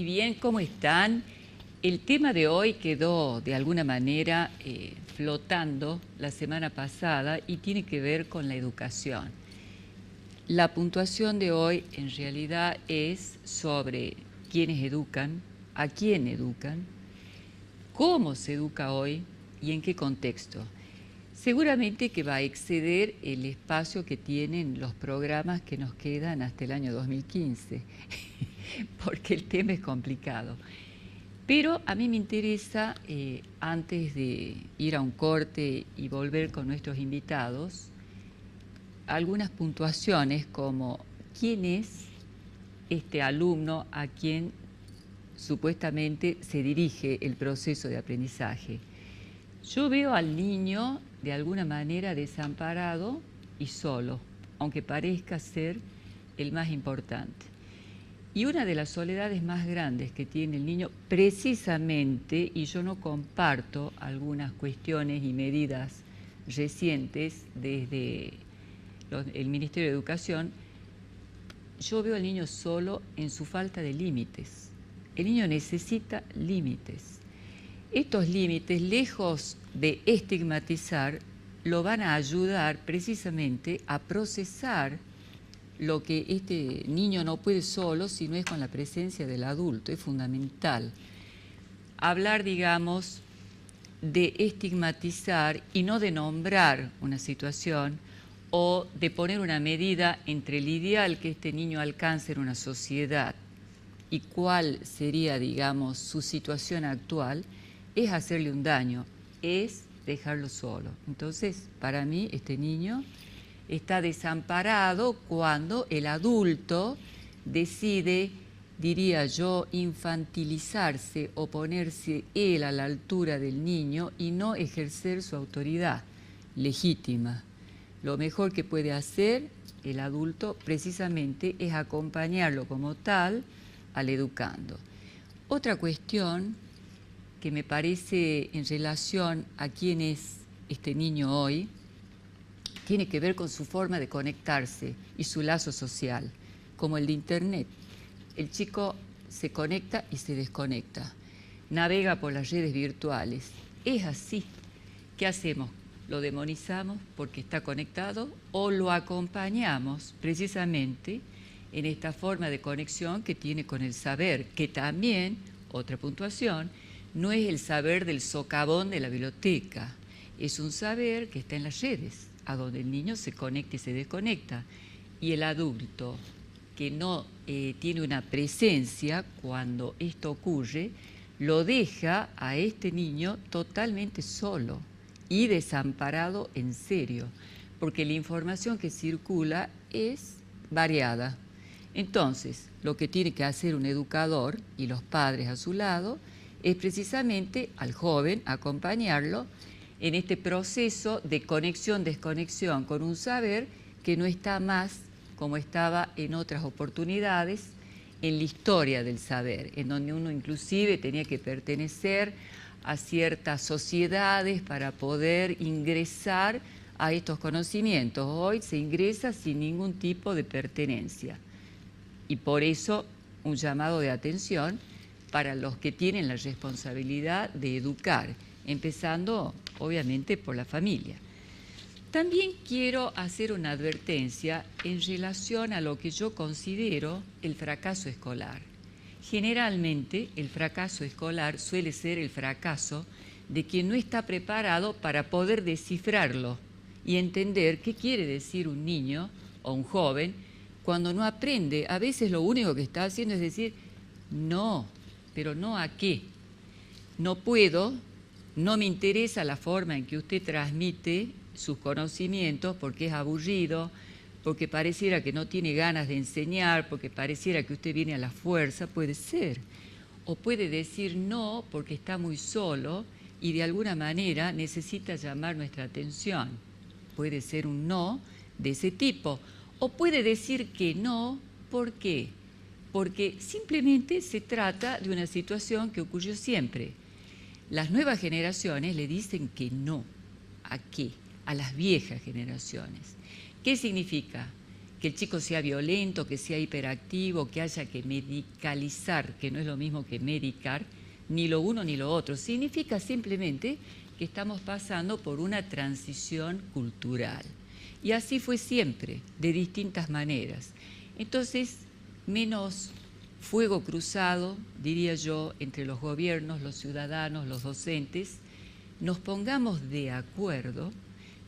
bien, ¿cómo están? El tema de hoy quedó de alguna manera flotando la semana pasada y tiene que ver con la educación. La puntuación de hoy en realidad es sobre quiénes educan, a quién educan, cómo se educa hoy y en qué contexto. Seguramente que va a exceder el espacio que tienen los programas que nos quedan hasta el año 2015, porque el tema es complicado. Pero a mí me interesa, antes de ir a un corte y volver con nuestros invitados, algunas puntuaciones como quién es este alumno a quien supuestamente se dirige el proceso de aprendizaje. Yo veo al niño de alguna manera desamparado y solo, aunque parezca ser el más importante. Y una de las soledades más grandes que tiene el niño, precisamente, y yo no comparto algunas cuestiones y medidas recientes desde el Ministerio de Educación, yo veo al niño solo en su falta de límites. El niño necesita límites. Estos límites, lejos de estigmatizar, lo van a ayudar precisamente a procesar lo que este niño no puede solo si no es con la presencia del adulto. Es fundamental hablar, digamos, de estigmatizar y no de nombrar una situación o de poner una medida entre el ideal que este niño alcance en una sociedad y cuál sería, digamos, su situación actual. Es hacerle un daño, es dejarlo solo. Entonces, para mí, este niño está desamparado cuando el adulto decide, diría yo, infantilizarse o ponerse él a la altura del niño y no ejercer su autoridad legítima. Lo mejor que puede hacer el adulto precisamente es acompañarlo como tal al educando. Otra cuestión que me parece en relación a quién es este niño hoy, tiene que ver con su forma de conectarse y su lazo social, como el de Internet. El chico se conecta y se desconecta, navega por las redes virtuales. Es así. ¿Qué hacemos? ¿Lo demonizamos porque está conectado o lo acompañamos precisamente en esta forma de conexión que tiene con el saber, que también, otra puntuación, no es el saber del socavón de la biblioteca, es un saber que está en las redes, a donde el niño se conecta y se desconecta. Y el adulto que no tiene una presencia cuando esto ocurre, lo deja a este niño totalmente solo y desamparado en serio, porque la información que circula es variada. Entonces, lo que tiene que hacer un educador y los padres a su lado es precisamente al joven acompañarlo en este proceso de conexión-desconexión con un saber que no está más como estaba en otras oportunidades en la historia del saber, en donde uno inclusive tenía que pertenecer a ciertas sociedades para poder ingresar a estos conocimientos. Hoy se ingresa sin ningún tipo de pertenencia. Y por eso un llamado de atención para los que tienen la responsabilidad de educar, empezando obviamente por la familia. También quiero hacer una advertencia en relación a lo que yo considero el fracaso escolar. Generalmente el fracaso escolar suele ser el fracaso de quien no está preparado para poder descifrarlo y entender qué quiere decir un niño o un joven cuando no aprende. A veces lo único que está haciendo es decir, no, pero no a qué. No puedo, no me interesa la forma en que usted transmite sus conocimientos porque es aburrido, porque pareciera que no tiene ganas de enseñar, porque pareciera que usted viene a la fuerza, puede ser. O puede decir no porque está muy solo y de alguna manera necesita llamar nuestra atención. Puede ser un no de ese tipo. O puede decir que no, ¿por qué? Porque simplemente se trata de una situación que ocurrió siempre. Las nuevas generaciones le dicen que no. ¿A qué? A las viejas generaciones. ¿Qué significa? que el chico sea violento, que sea hiperactivo, que haya que medicalizar, que no es lo mismo que medicar, ni lo uno ni lo otro. Significa simplemente que estamos pasando por una transición cultural. Y así fue siempre, de distintas maneras. Entonces, menos fuego cruzado, diría yo, entre los gobiernos, los ciudadanos, los docentes, nos pongamos de acuerdo,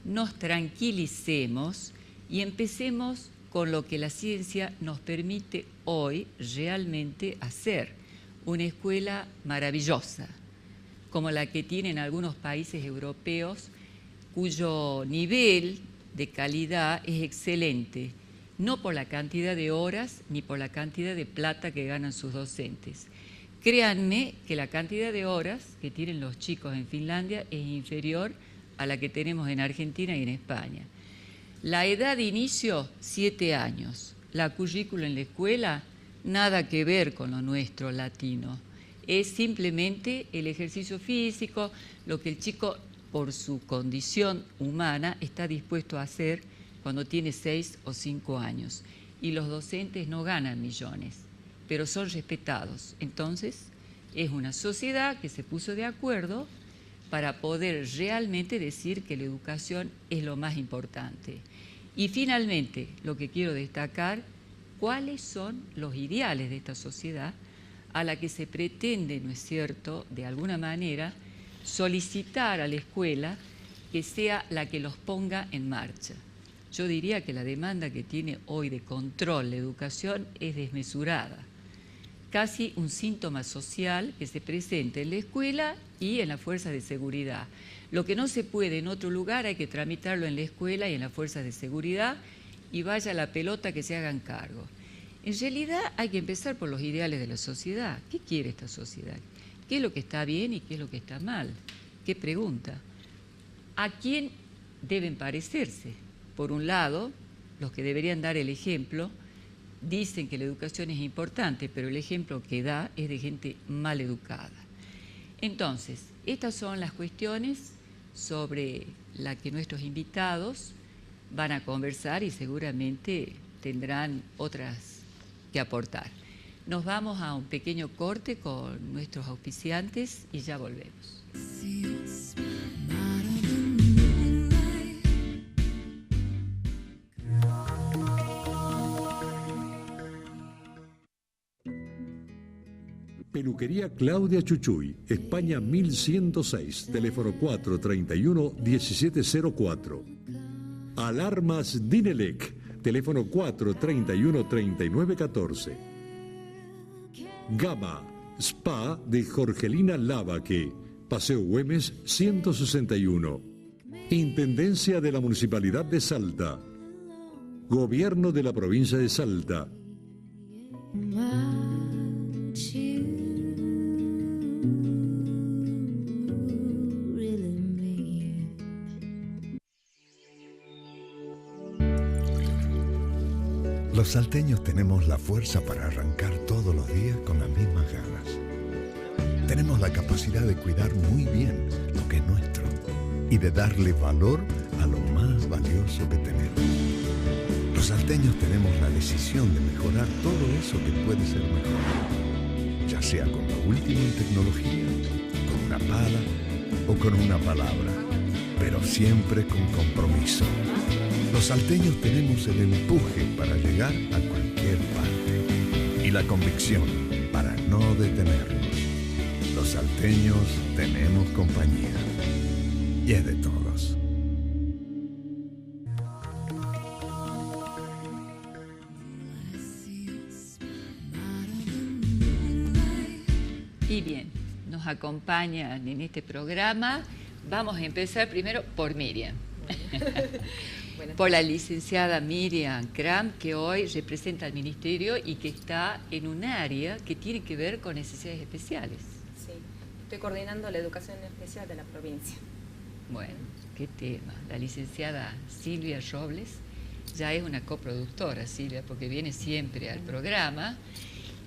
nos tranquilicemos y empecemos con lo que la ciencia nos permite hoy realmente hacer. Una escuela maravillosa, como la que tienen algunos países europeos, cuyo nivel de calidad es excelente, no por la cantidad de horas ni por la cantidad de plata que ganan sus docentes. Créanme que la cantidad de horas que tienen los chicos en Finlandia es inferior a la que tenemos en Argentina y en España. La edad de inicio, 7 años. La currícula en la escuela, nada que ver con lo nuestro latino. Es simplemente el ejercicio físico, lo que el chico, por su condición humana, está dispuesto a hacer cuando tiene 6 o 5 años. Y los docentes no ganan millones, pero son respetados. Entonces, es una sociedad que se puso de acuerdo para poder realmente decir que la educación es lo más importante. Y finalmente, lo que quiero destacar, cuáles son los ideales de esta sociedad a la que se pretende, ¿no es cierto?, de alguna manera, solicitar a la escuela que sea la que los ponga en marcha. Yo diría que la demanda que tiene hoy de control la educación es desmesurada. Casi un síntoma social que se presenta en la escuela y en las fuerzas de seguridad. Lo que no se puede en otro lugar hay que tramitarlo en la escuela y en las fuerzas de seguridad y vaya la pelota que se hagan cargo. En realidad hay que empezar por los ideales de la sociedad. ¿Qué quiere esta sociedad? ¿Qué es lo que está bien y qué es lo que está mal? ¿Qué pregunta? ¿A quién deben parecerse? Por un lado, los que deberían dar el ejemplo dicen que la educación es importante, pero el ejemplo que da es de gente mal educada. Entonces, estas son las cuestiones sobre las que nuestros invitados van a conversar y seguramente tendrán otras que aportar. Nos vamos a un pequeño corte con nuestros auspiciantes y ya volvemos. Peluquería Claudia Chuchuy, España 1106, teléfono 431-1704. Alarmas Dinelec, teléfono 431-3914. Gama, Spa de Jorgelina Lavaque, Paseo Güemes 161. Intendencia de la Municipalidad de Salta. Gobierno de la Provincia de Salta. Los salteños tenemos la fuerza para arrancar todos los días con las mismas ganas. Tenemos la capacidad de cuidar muy bien lo que es nuestro y de darle valor a lo más valioso que tenemos. Los salteños tenemos la decisión de mejorar todo eso que puede ser mejor, ya sea con la última en tecnología, con una pala o con una palabra, pero siempre con compromiso. Los salteños tenemos el empuje para llegar a cualquier parte y la convicción para no detenernos. Los salteños tenemos compañía y es de todos. Y bien, nos acompañan en este programa. Vamos a empezar primero por Miriam. Por la licenciada Miriam Kram, que hoy representa al Ministerio y que está en un área que tiene que ver con necesidades especiales. Sí, estoy coordinando la educación especial de la provincia. Bueno, qué tema. La licenciada Silvia Robles ya es una coproductora, Silvia, porque viene siempre al programa.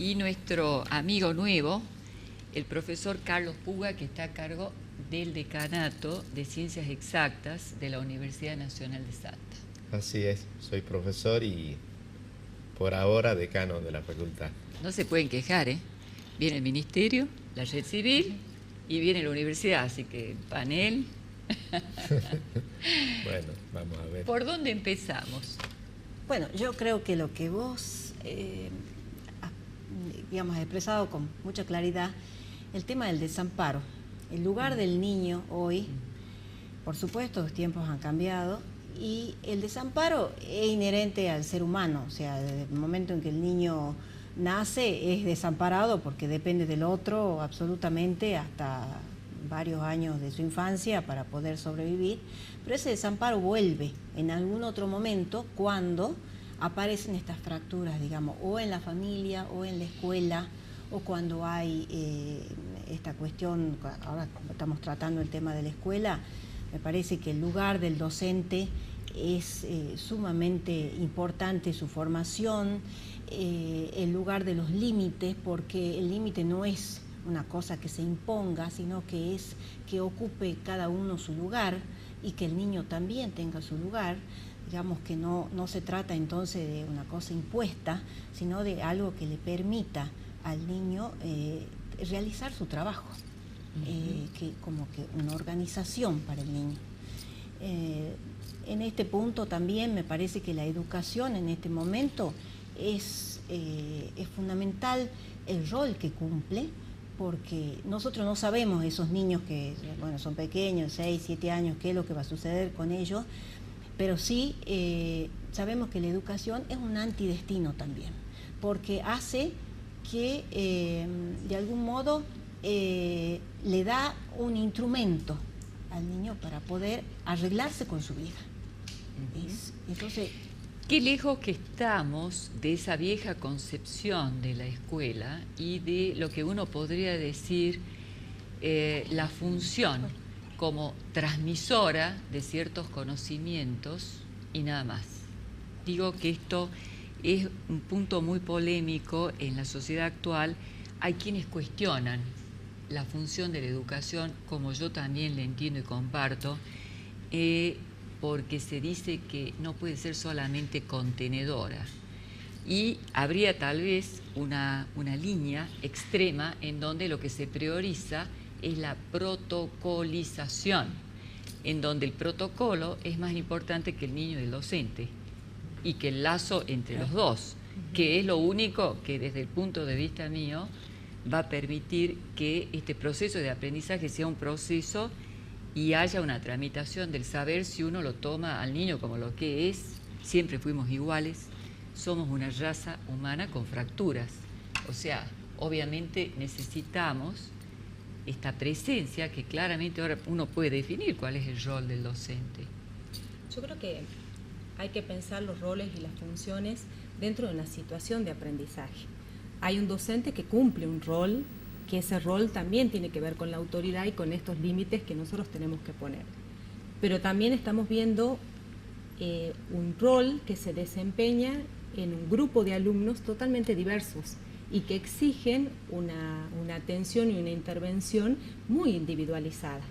Y nuestro amigo nuevo, el profesor Carlos Puga, que está a cargo del Decanato de Ciencias Exactas de la Universidad Nacional de Salta. Así es, soy profesor y por ahora decano de la facultad. No se pueden quejar, ¿eh? Viene el ministerio, la red civil y viene la universidad, así que panel. Bueno, vamos a ver. ¿Por dónde empezamos? Bueno, yo creo que lo que vos, has expresado con mucha claridad, el tema del desamparo, el lugar del niño hoy, por supuesto, los tiempos han cambiado y el desamparo es inherente al ser humano, o sea, desde el momento en que el niño nace es desamparado porque depende del otro absolutamente hasta varios años de su infancia para poder sobrevivir, pero ese desamparo vuelve en algún otro momento cuando aparecen estas fracturas, digamos, o en la familia o en la escuela, o cuando hay esta cuestión, ahora estamos tratando el tema de la escuela, me parece que el lugar del docente es sumamente importante, su formación, el lugar de los límites, porque el límite no es una cosa que se imponga, sino que es que ocupe cada uno su lugar y que el niño también tenga su lugar. Digamos que no se trata entonces de una cosa impuesta, sino de algo que le permita al niño realizar su trabajo, que como que una organización para el niño. En este punto también me parece que la educación en este momento es fundamental el rol que cumple, porque nosotros no sabemos esos niños que son pequeños, 6, 7 años, qué es lo que va a suceder con ellos, pero sí sabemos que la educación es un antidestino también, porque hace que de algún modo le da un instrumento al niño para poder arreglarse con su vida. Entonces, qué lejos que estamos de esa vieja concepción de la escuela y de lo que uno podría decir la función como transmisora de ciertos conocimientos y nada más. Digo que esto es un punto muy polémico en la sociedad actual. Hay quienes cuestionan la función de la educación, como yo también la entiendo y comparto, porque se dice que no puede ser solamente contenedora. Y habría tal vez una línea extrema en donde lo que se prioriza es la protocolización, en donde el protocolo es más importante que el niño y el docente, y que el lazo entre los dos, que es lo único que desde el punto de vista mío va a permitir que este proceso de aprendizaje sea un proceso y haya una tramitación del saber si uno lo toma al niño como lo que es. Siempre fuimos iguales, somos una raza humana con fracturas. O sea, obviamente necesitamos esta presencia que claramente ahora uno puede definir cuál es el rol del docente. Yo creo que hay que pensar los roles y las funciones dentro de una situación de aprendizaje. Hay un docente que cumple un rol, que ese rol también tiene que ver con la autoridad y con estos límites que nosotros tenemos que poner. Pero también estamos viendo un rol que se desempeña en un grupo de alumnos totalmente diversos y que exigen una atención y una intervención muy individualizada.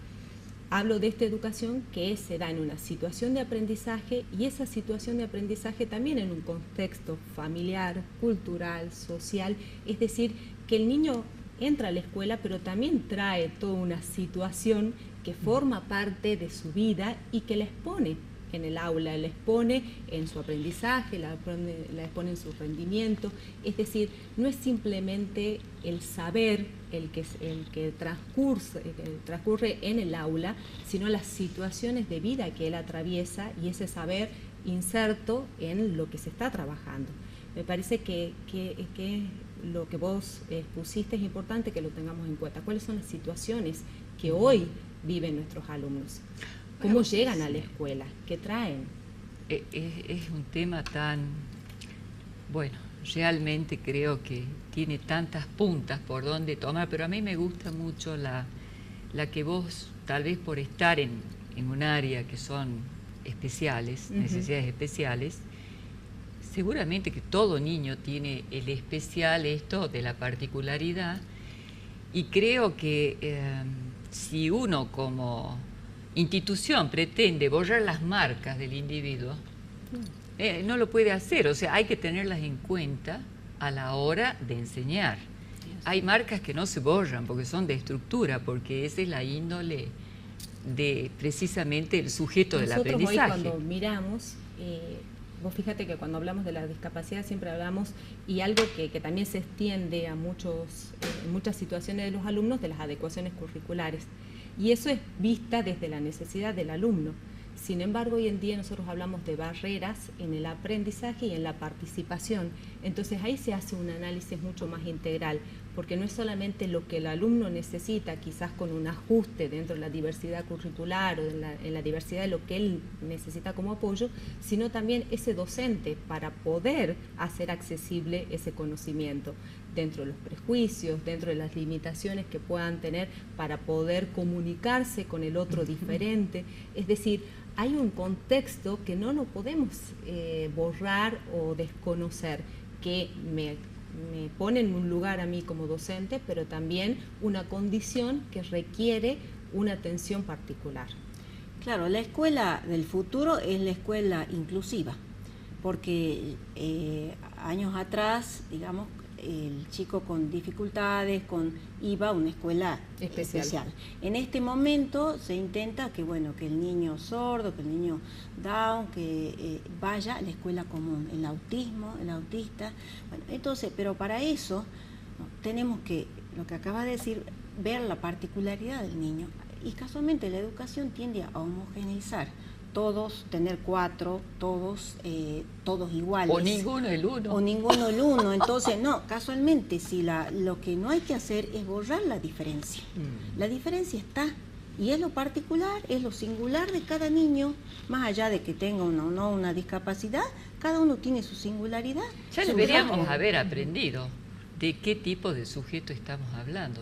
Hablo de esta educación que se da en una situación de aprendizaje y esa situación de aprendizaje también en un contexto familiar, cultural, social, es decir, que el niño entra a la escuela pero también trae toda una situación que forma parte de su vida y que la expone en el aula, la expone en su aprendizaje, la expone en su rendimiento, es decir, no es simplemente el saber el que transcurre en el aula, sino las situaciones de vida que él atraviesa y ese saber inserto en lo que se está trabajando. Me parece que lo que vos expusiste es importante que lo tengamos en cuenta. ¿Cuáles son las situaciones que hoy viven nuestros alumnos? ¿Cómo llegan a la escuela? ¿Qué traen? Es un tema tan... Bueno, realmente creo que tiene tantas puntas por donde tomar, pero a mí me gusta mucho la que vos, tal vez por estar en un área que son especiales, necesidades especiales, seguramente que todo niño tiene el especial, esto de la particularidad, y creo que si uno como institución pretende borrar las marcas del individuo, no lo puede hacer. O sea, hay que tenerlas en cuenta a la hora de enseñar. Hay marcas que no se borran porque son de estructura, porque esa es la índole de precisamente el sujeto del aprendizaje. Nosotros hoy cuando miramos, vos fíjate que cuando hablamos de la discapacidad siempre hablamos, y algo que también se extiende a muchas situaciones de los alumnos, de las adecuaciones curriculares. Y eso es vista desde la necesidad del alumno. Sin embargo, hoy en día nosotros hablamos de barreras en el aprendizaje y en la participación. Entonces ahí se hace un análisis mucho más integral, porque no es solamente lo que el alumno necesita, quizás con un ajuste dentro de la diversidad curricular o en la diversidad de lo que él necesita como apoyo, sino también ese docente para poder hacer accesible ese conocimiento dentro de los prejuicios, dentro de las limitaciones que puedan tener para poder comunicarse con el otro diferente. Es decir, hay un contexto que no lo podemos borrar o desconocer, que me pone en un lugar a mí como docente, pero también una condición que requiere una atención particular. Claro, la escuela del futuro es la escuela inclusiva, porque años atrás, digamos, el chico con dificultades iba a una escuela especial. En este momento se intenta que el niño sordo, que el niño Down, que vaya a la escuela común, el autismo, el autista. Bueno, entonces, pero para eso tenemos que, lo que acaba de decir, ver la particularidad del niño. Y casualmente la educación tiende a homogeneizar. Todos, tener 4, todos iguales. O ninguno el uno. O ninguno el uno. Entonces, no, casualmente, lo que no hay que hacer es borrar la diferencia. La diferencia está, y es lo particular, es lo singular de cada niño, más allá de que tenga uno o no una discapacidad, cada uno tiene su singularidad. Ya deberíamos haber aprendido de qué tipo de sujeto estamos hablando.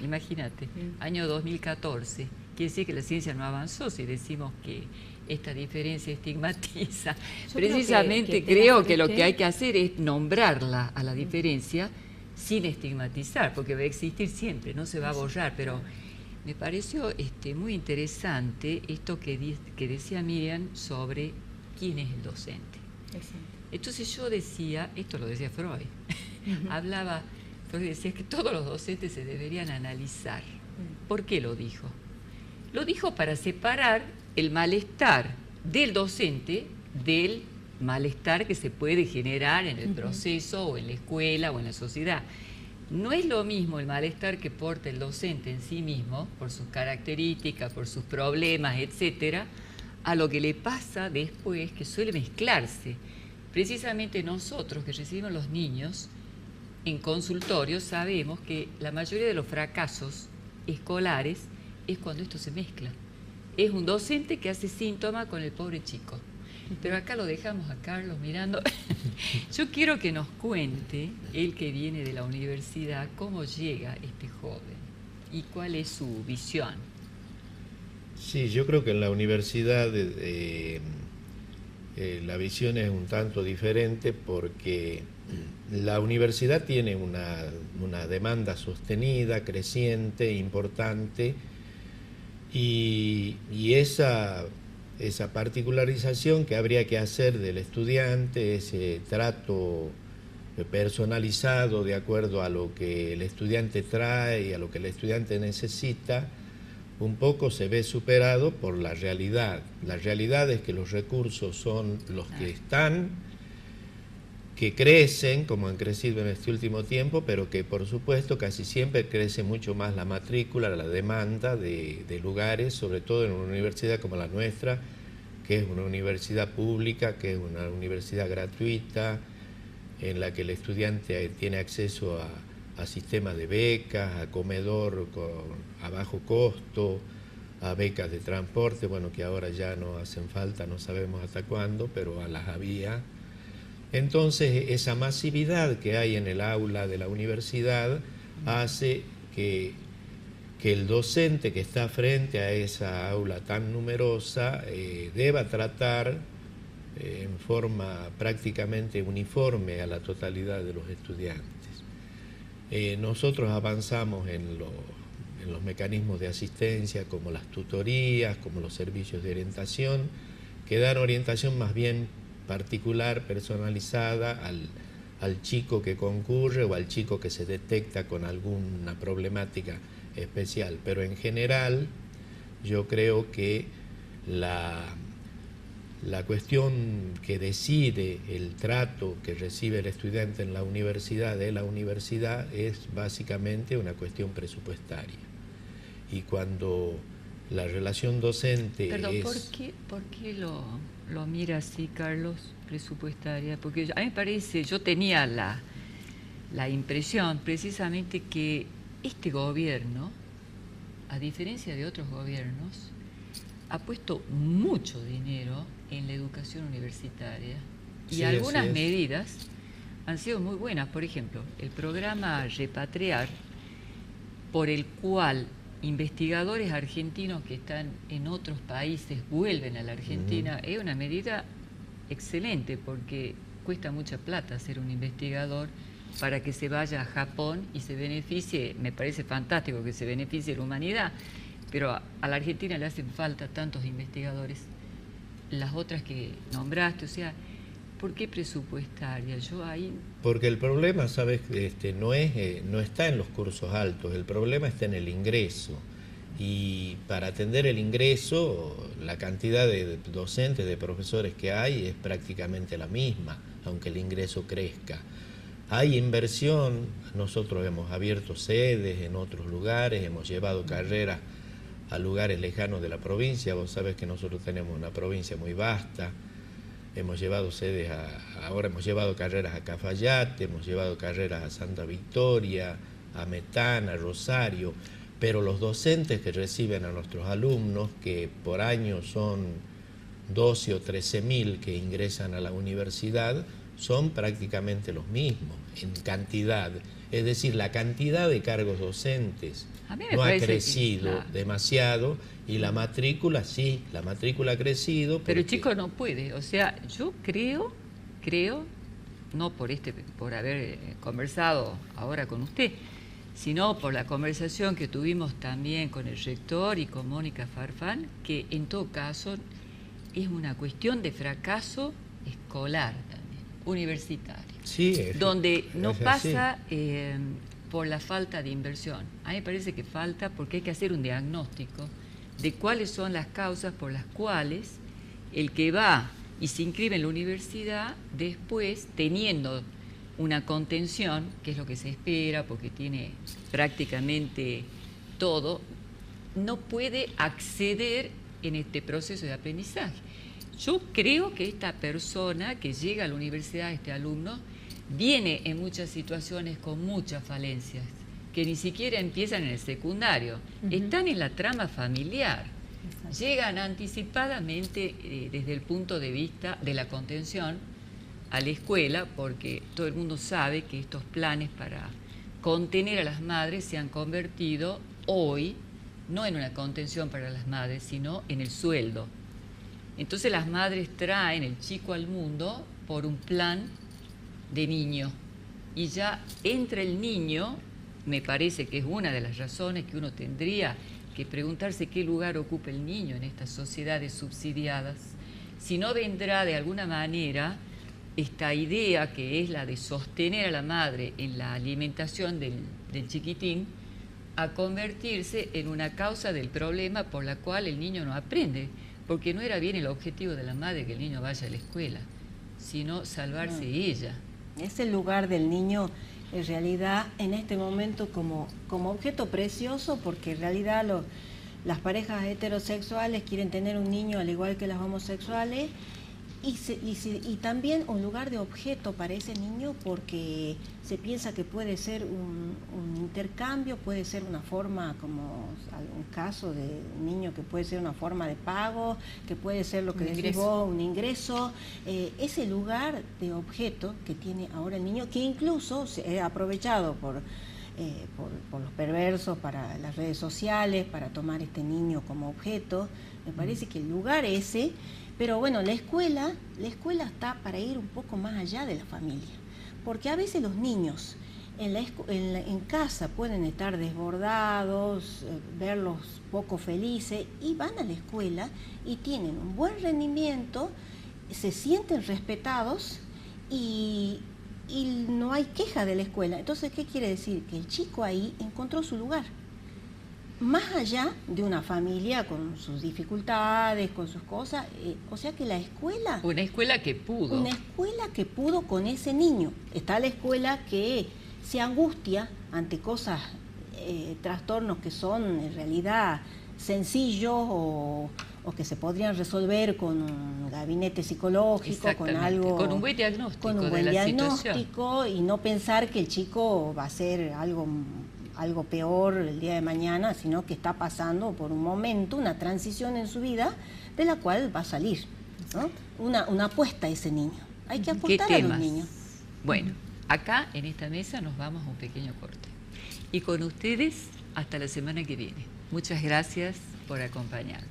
Imagínate, año 2014. Quiere decir que la ciencia no avanzó si decimos que esta diferencia estigmatiza. Precisamente creo que lo que hay que hacer es nombrarla a la diferencia sin estigmatizar, porque va a existir siempre, no se va a borrar. Pero me pareció muy interesante esto que decía Miriam sobre quién es el docente. Entonces yo decía, esto lo decía Freud, Freud decía que todos los docentes se deberían analizar. ¿Por qué lo dijo? Lo dijo para separar el malestar del docente del malestar que se puede generar en el proceso o en la escuela o en la sociedad. No es lo mismo el malestar que porta el docente en sí mismo, por sus características, por sus problemas, etcétera, a lo que le pasa después, que suele mezclarse. Precisamente nosotros que recibimos los niños en consultorios sabemos que la mayoría de los fracasos escolares es cuando esto se mezcla. Es un docente que hace síntoma con el pobre chico. Pero acá lo dejamos a Carlos mirando. Yo quiero que nos cuente, él que viene de la universidad, cómo llega este joven y cuál es su visión. Sí, yo creo que en la universidad la visión es un tanto diferente, porque la universidad tiene una demanda sostenida, creciente, importante, y esa particularización que habría que hacer del estudiante, ese trato personalizado de acuerdo a lo que el estudiante trae y a lo que el estudiante necesita, un poco se ve superado por la realidad. La realidad es que los recursos son los que están, que crecen, como han crecido en este último tiempo, pero que por supuesto casi siempre crece mucho más la matrícula, la demanda de lugares, sobre todo en una universidad como la nuestra, que es una universidad pública, que es una universidad gratuita, en la que el estudiante tiene acceso a sistemas de becas, a comedor a bajo costo, a becas de transporte, bueno, que ahora ya no hacen falta, no sabemos hasta cuándo, pero las había. Entonces, esa masividad que hay en el aula de la universidad hace que el docente que está frente a esa aula tan numerosa deba tratar en forma prácticamente uniforme a la totalidad de los estudiantes. Nosotros avanzamos en los mecanismos de asistencia, como las tutorías, como los servicios de orientación, que dan orientación más bien particular, personalizada al chico que concurre o al chico que se detecta con alguna problemática especial. Pero en general yo creo que la cuestión que decide el trato que recibe el estudiante en la universidad de la universidad es básicamente una cuestión presupuestaria. Y cuando la relación docente Perdón, es... ¿por qué lo mira así, Carlos, presupuestaria? Porque a mí me parece, yo tenía la impresión precisamente que este gobierno, a diferencia de otros gobiernos, ha puesto mucho dinero en la educación universitaria y Sí, algunas así es. medidas han sido muy buenas. Por ejemplo, el programa Repatriar, por el cual investigadores argentinos que están en otros países vuelven a la Argentina, es una medida excelente porque cuesta mucha plata ser un investigador para que se vaya a Japón y se beneficie. Me parece fantástico que se beneficie la humanidad, pero a la Argentina le hacen falta tantos investigadores. Las otras que nombraste, o sea, ¿por qué presupuestaria? Yo ahí... Porque el problema, ¿sabes? No está en los cursos altos, el problema está en el ingreso. Y para atender el ingreso, la cantidad de docentes, de profesores que hay es prácticamente la misma, aunque el ingreso crezca. Hay inversión, nosotros hemos abierto sedes en otros lugares, hemos llevado carreras a lugares lejanos de la provincia. Vos sabés que nosotros tenemos una provincia muy vasta. Hemos llevado sedes ahora hemos llevado carreras a Cafayate, hemos llevado carreras a Santa Victoria, a Metana, a Rosario, pero los docentes que reciben a nuestros alumnos, que por año son 12 o 13.000 que ingresan a la universidad, son prácticamente los mismos en cantidad. Es decir, la cantidad de cargos docentes no ha crecido demasiado, y la matrícula sí, la matrícula ha crecido. Pero el chico no puede, o sea, yo creo, no por haber conversado ahora con usted, sino por la conversación que tuvimos también con el rector y con Mónica Farfán, que en todo caso es una cuestión de fracaso escolar también, universitario, sí, donde no así. pasa por la falta de inversión. A mí me parece que falta porque hay que hacer un diagnóstico de cuáles son las causas por las cuales el que va y se inscribe en la universidad, después, teniendo una contención, que es lo que se espera, porque tiene prácticamente todo, no puede acceder en este proceso de aprendizaje. Yo creo que esta persona que llega a la universidad, este alumno, viene en muchas situaciones con muchas falencias, que ni siquiera empiezan en el secundario, están en la trama familiar. Exacto. Llegan anticipadamente desde el punto de vista de la contención a la escuela, porque todo el mundo sabe que estos planes para contener a las madres se han convertido hoy no en una contención para las madres, sino en el sueldo. Entonces las madres traen el chico al mundo por un plan de niño, y ya entra el niño. Me parece que es una de las razones que uno tendría que preguntarse qué lugar ocupa el niño en estas sociedades subsidiadas. Si no vendrá de alguna manera esta idea que es la de sostener a la madre en la alimentación del chiquitín, a convertirse en una causa del problema por la cual el niño no aprende, porque no era bien el objetivo de la madre que el niño vaya a la escuela, sino salvarse ella. Es el lugar del niño en realidad en este momento como objeto precioso, porque en realidad las parejas heterosexuales quieren tener un niño al igual que las homosexuales, y también un lugar de objeto para ese niño, porque se piensa que puede ser un intercambio, puede ser una forma, como un caso de un niño que puede ser una forma de pago, que puede ser lo que decís vos, un ingreso. Ese lugar de objeto que tiene ahora el niño, que incluso se ha aprovechado por los perversos para las redes sociales, para tomar este niño como objeto. Me parece que el lugar ese... Pero bueno, la escuela está para ir un poco más allá de la familia, porque a veces los niños en casa pueden estar desbordados, verlos poco felices, y van a la escuela y tienen un buen rendimiento se sienten respetados y no hay queja de la escuela. Entonces, ¿qué quiere decir? Que el chico ahí encontró su lugar. Más allá de una familia con sus dificultades, con sus cosas, o sea que la escuela... Una escuela que pudo. Una escuela que pudo con ese niño. Está la escuela que se angustia ante cosas, trastornos que son en realidad sencillos o que se podrían resolver con un gabinete psicológico, con algo... Con un buen diagnóstico con un buen de la diagnóstico situación. y no pensar que el chico va a ser algo peor el día de mañana, sino que está pasando por un momento, una transición en su vida de la cual va a salir, ¿no? Una apuesta a ese niño. Hay que apostar a los niños. Bueno, acá en esta mesa nos vamos a un pequeño corte. Y con ustedes hasta la semana que viene. Muchas gracias por acompañarnos.